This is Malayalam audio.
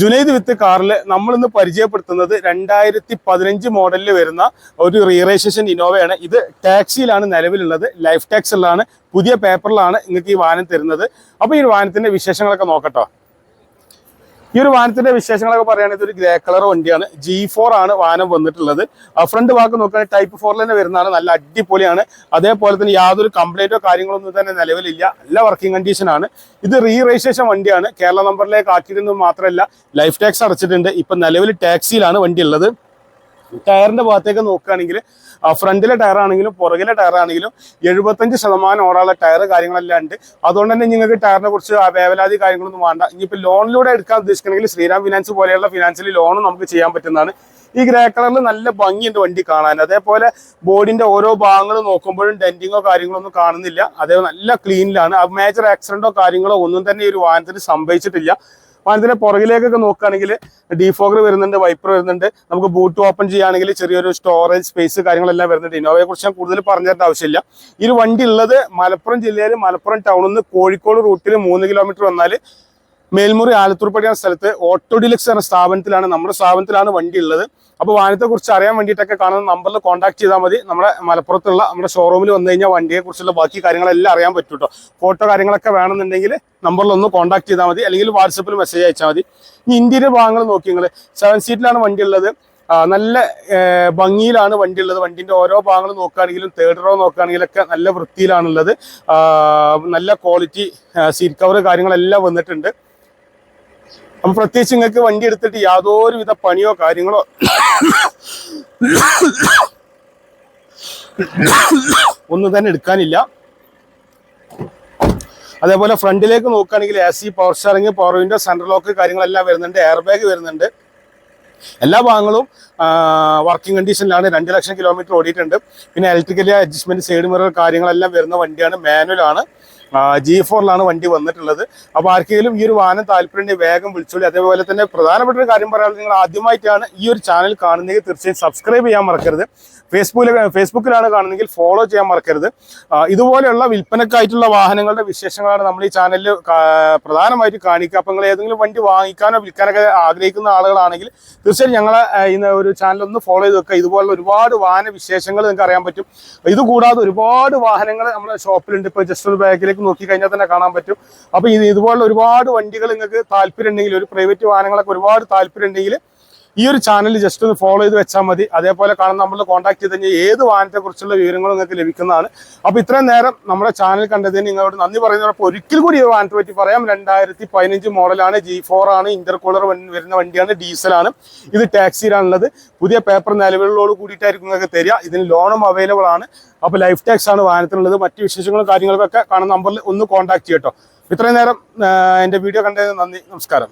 ജുനൈദ് വിത്ത് കാറിൽ നമ്മൾ ഇന്ന് പരിചയപ്പെടുത്തുന്നത് 2015 മോഡലിൽ വരുന്ന ഒരു റീരജിസ്ട്രേഷൻ ഇന്നോവയാണ്. ഇത് ടാക്സിയിലാണ് നിലവിലുള്ളത്. ലൈഫ് ടാക്സിലാണ്, പുതിയ പേപ്പറിലാണ് നിങ്ങൾക്ക് ഈ വാഹനം തരുന്നത്. അപ്പോൾ ഈ വാഹനത്തിന്റെ വിശേഷങ്ങളൊക്കെ നോക്കട്ടോ. ഈ ഒരു വാഹനത്തിന്റെ വിശേഷങ്ങളൊക്കെ പറയുകയാണെങ്കിൽ ഒരു ഗ്രേ കളർ വണ്ടിയാണ്. G4 ആണ് വാഹനം വന്നിട്ടുള്ളത്. ഫ്രണ്ട് ഭാഗം നോക്കുകയാണെങ്കിൽ ടൈപ്പ് 4 തന്നെ വരുന്നതാണ്. നല്ല അടിപൊളിയാണ്. അതേപോലെ തന്നെ യാതൊരു കംപ്ലൈന്റോ കാര്യങ്ങളൊന്നും തന്നെ നിലവിലില്ല. നല്ല വർക്കിംഗ് കണ്ടീഷൻ ആണ്. ഇത് റീ രജിസ്ട്രേഷൻ വണ്ടിയാണ്. കേരള നമ്പറിലേക്ക് ആക്കിയിരുന്നത് മാത്രമല്ല ലൈഫ് ടാക്സ് അടച്ചിട്ടുണ്ട്. ഇപ്പൊ നിലവിൽ ടാക്സിയിലാണ് വണ്ടി ഉള്ളത്. ടയറിന്റെ ഭാഗത്തേക്ക് നോക്കുകയാണെങ്കിൽ ഫ്രണ്ടിലെ ടയർ ആണെങ്കിലും പുറകിലെ ടയർ ആണെങ്കിലും 75% ഓടാനുള്ള ടയർ കാര്യങ്ങളെല്ലാം ഉണ്ട്. അതുകൊണ്ട് തന്നെ നിങ്ങൾക്ക് ടയറിനെ കുറിച്ച് വേവലാതി കാര്യങ്ങളൊന്നും വേണ്ട. ഇനിയിപ്പോൾ ലോണിലൂടെ എടുക്കാൻ ഉദ്ദേശിക്കണമെങ്കിൽ ശ്രീരാം ഫിനാൻസ് പോലെയുള്ള ഫിനാൻസിൽ ലോണും നമുക്ക് ചെയ്യാൻ പറ്റുന്നതാണ്. ഈ ഗ്രേ കളറിൽ നല്ല ഭംഗിയുണ്ട് വണ്ടി കാണാൻ. അതേപോലെ ബോഡിന്റെ ഓരോ ഭാഗങ്ങളും നോക്കുമ്പോഴും ഡെന്റിങ്ങോ കാര്യങ്ങളോ ഒന്നും കാണുന്നില്ല. അതേപോലെ നല്ല ക്ലീനിലാണ്. മേജർ ആക്സിഡന്റോ കാര്യങ്ങളോ ഒന്നും തന്നെ ഈ ഒരു വാഹനത്തിന് സംഭവിച്ചിട്ടില്ല. വാഹനത്തിന്റെ പുറകിലേക്കൊക്കെ നോക്കുകയാണെങ്കിൽ ഡിഫോഗർ വരുന്നുണ്ട്, വൈപ്പർ വരുന്നുണ്ട്. നമുക്ക് ബൂട്ട് ഓപ്പൺ ചെയ്യുകയാണെങ്കിൽ ചെറിയൊരു സ്റ്റോറേജ് സ്പേസ് കാര്യങ്ങളെല്ലാം വരുന്നുണ്ട്. ഇന്നോവയെ കുറിച്ച് ഞാൻ കൂടുതൽ പറഞ്ഞു തരേണ്ട ആവശ്യമില്ല. ഈ ഒരു വണ്ടി ഉള്ളത് മലപ്പുറം ജില്ലയിൽ മലപ്പുറം ടൗണിൽ നിന്ന് കോഴിക്കോട് റൂട്ടിൽ 3 കിലോമീറ്റർ വന്നാൽ മേൽമുറി ആലത്തൂർപ്പടി എന്ന സ്ഥലത്ത് ഓട്ടോ ഡിലക്സ് എന്ന സ്ഥാപനത്തിലാണ്, നമ്മുടെ സ്ഥാപനത്തിലാണ് വണ്ടി ഉള്ളത്. അപ്പോൾ വാഹനത്തെ കുറിച്ച് അറിയാൻ വേണ്ടിയിട്ടൊക്കെ കാണുന്ന നമ്പറിൽ കോൺടാക്ട് ചെയ്താൽ മതി. നമ്മുടെ മലപ്പുറത്തുള്ള നമ്മുടെ ഷോറൂമിൽ വന്നു കഴിഞ്ഞാൽ വണ്ടിയെ കുറിച്ചുള്ള ബാക്കി കാര്യങ്ങളെല്ലാം അറിയാൻ പറ്റും കേട്ടോ. ഫോട്ടോ കാര്യങ്ങളൊക്കെ വേണമെന്നുണ്ടെങ്കിൽ നമ്പറിൽ ഒന്ന് കോൺടാക്ട് ചെയ്താൽ മതി, അല്ലെങ്കിൽ വാട്സപ്പിൽ മെസ്സേജ് അയച്ചാൽ മതി. ഇനി ഇന്റീരിയർ ഭാഗങ്ങൾ നോക്കി നിങ്ങൾ 7 സീറ്റിലാണ് വണ്ടി ഉള്ളത്. നല്ല ഭംഗിയിലാണ് വണ്ടി ഉള്ളത്. വണ്ടിന്റെ ഓരോ ഭാഗങ്ങളും നോക്കുകയാണെങ്കിലും തേർഡ് റോ നോക്കുകയാണെങ്കിലൊക്കെ നല്ല വൃത്തിയിലാണുള്ളത്. നല്ല ക്വാളിറ്റി സീറ്റ് കവർ കാര്യങ്ങളെല്ലാം വന്നിട്ടുണ്ട്. അപ്പൊ പ്രത്യേകിച്ച് നിങ്ങൾക്ക് വണ്ടി എടുത്തിട്ട് യാതൊരു വിധ പണിയോ കാര്യങ്ങളോ ഒന്നും തന്നെ എടുക്കാനില്ല. അതേപോലെ ഫ്രണ്ടിലേക്ക് നോക്കുകയാണെങ്കിൽ AC, power steering, power window, central lock കാര്യങ്ങളെല്ലാം വരുന്നുണ്ട്. എയർ ബാഗ് വരുന്നുണ്ട്. എല്ലാ ഭാഗങ്ങളും വർക്കിംഗ് കണ്ടീഷനിലാണ്. 2 ലക്ഷം കിലോമീറ്റർ ഓടിയിട്ടുണ്ട്. പിന്നെ ഇലക്ട്രിക്കലി അഡ്ജസ്റ്റ്മെന്റ്, സൈഡ് മിറർ കാര്യങ്ങളെല്ലാം വരുന്ന വണ്ടിയാണ്. മാനുവലാണ്. G4 വണ്ടി വന്നിട്ടുള്ളത്. അപ്പോൾ ആർക്കെങ്കിലും ഈ ഒരു വാഹനം താല്പര്യം വേഗം വിളിച്ചോളി. അതേപോലെ തന്നെ പ്രധാനപ്പെട്ട ഒരു കാര്യം പറയാനുള്ളത്, നിങ്ങൾ ആദ്യമായിട്ടാണ് ഈ ഒരു ചാനൽ കാണുന്നതെങ്കിൽ തീർച്ചയായും സബ്സ്ക്രൈബ് ചെയ്യാൻ മറക്കരുത്. ഫേസ്ബുക്കിലാണ് കാണുന്നതെങ്കിൽ ഫോളോ ചെയ്യാൻ മറക്കരുത്. ഇതുപോലെയുള്ള വിൽപ്പനക്കായിട്ടുള്ള വാഹനങ്ങളുടെ വിശേഷങ്ങളാണ് നമ്മൾ ഈ ചാനലിൽ പ്രധാനമായിട്ട് കാണിക്കുക. അപ്പോൾ നിങ്ങൾ ഏതെങ്കിലും വണ്ടി വാങ്ങിക്കാനോ വിൽക്കാനൊക്കെ ആഗ്രഹിക്കുന്ന ആളുകളാണെങ്കിൽ തീർച്ചയായും ഞങ്ങളെ ഇന്ന് ഒരു ചാനൽ ഒന്ന് ഫോളോ ചെയ്ത് വെക്കുക. ഇതുപോലുള്ള ഒരുപാട് വാഹന വിശേഷങ്ങൾ നിങ്ങൾക്ക് അറിയാൻ പറ്റും. ഇതുകൂടാതെ ഒരുപാട് വാഹനങ്ങൾ നമ്മുടെ ഷോപ്പിലുണ്ട്. ഇപ്പോൾ ജസ്റ്റ് ഒരു ബാക്കിലേക്ക് നോക്കി കഴിഞ്ഞാൽ തന്നെ കാണാൻ പറ്റും. അപ്പോൾ ഇതുപോലുള്ള ഒരുപാട് വണ്ടികൾ നിങ്ങൾക്ക് താല്പര്യം ഉണ്ടെങ്കിൽ, ഒരു പ്രൈവറ്റ് വാഹനങ്ങളൊക്കെ ഒരുപാട് താല്പര്യം ഉണ്ടെങ്കിൽ ഈ ഒരു ചാനൽ ജസ്റ്റ് ഒന്ന് ഫോളോ ചെയ്ത് വെച്ചാൽ മതി. അതേപോലെ കാണുന്ന നമ്മൾ കോൺടാക്ട് ചെയ്ത് കഴിഞ്ഞാൽ ഏത് വാഹനത്തെ കുറിച്ചുള്ള വിവരങ്ങളും നിങ്ങൾക്ക് ലഭിക്കുന്നതാണ്. അപ്പോൾ ഇത്രയും നേരം നമ്മുടെ ചാനൽ കണ്ടതിന് നിങ്ങളോട് നന്ദി പറയുന്നതോടൊപ്പം ഒരിക്കൽ കൂടി ഈ വാഹനത്തെ പറ്റി പറയാം. 2015 മോഡലാണ്. G4 ആണ്. ഇന്റർകൂളർ വരുന്ന വണ്ടിയാണ്. ഡീസലാണ്. ഇത് ടാക്സിയിലാണുള്ളത്. പുതിയ പേപ്പർ നിലവിലോട് കൂടിയിട്ടായിരിക്കും നിങ്ങൾക്ക് തരിക. ഇതിന് ലോണും അവൈലബിൾ ആണ്. അപ്പോൾ ലൈഫ് ടാക്സ് ആണ് വാഹനത്തിനുള്ളത്. മറ്റു വിശേഷങ്ങളും കാര്യങ്ങളൊക്കെ കാണുന്ന നമ്പറിൽ ഒന്ന് കോൺടാക്ട് ചെയ്യട്ടോ. ഇത്രയും നേരം എൻ്റെ വീഡിയോ കണ്ടതിന് നന്ദി. നമസ്കാരം.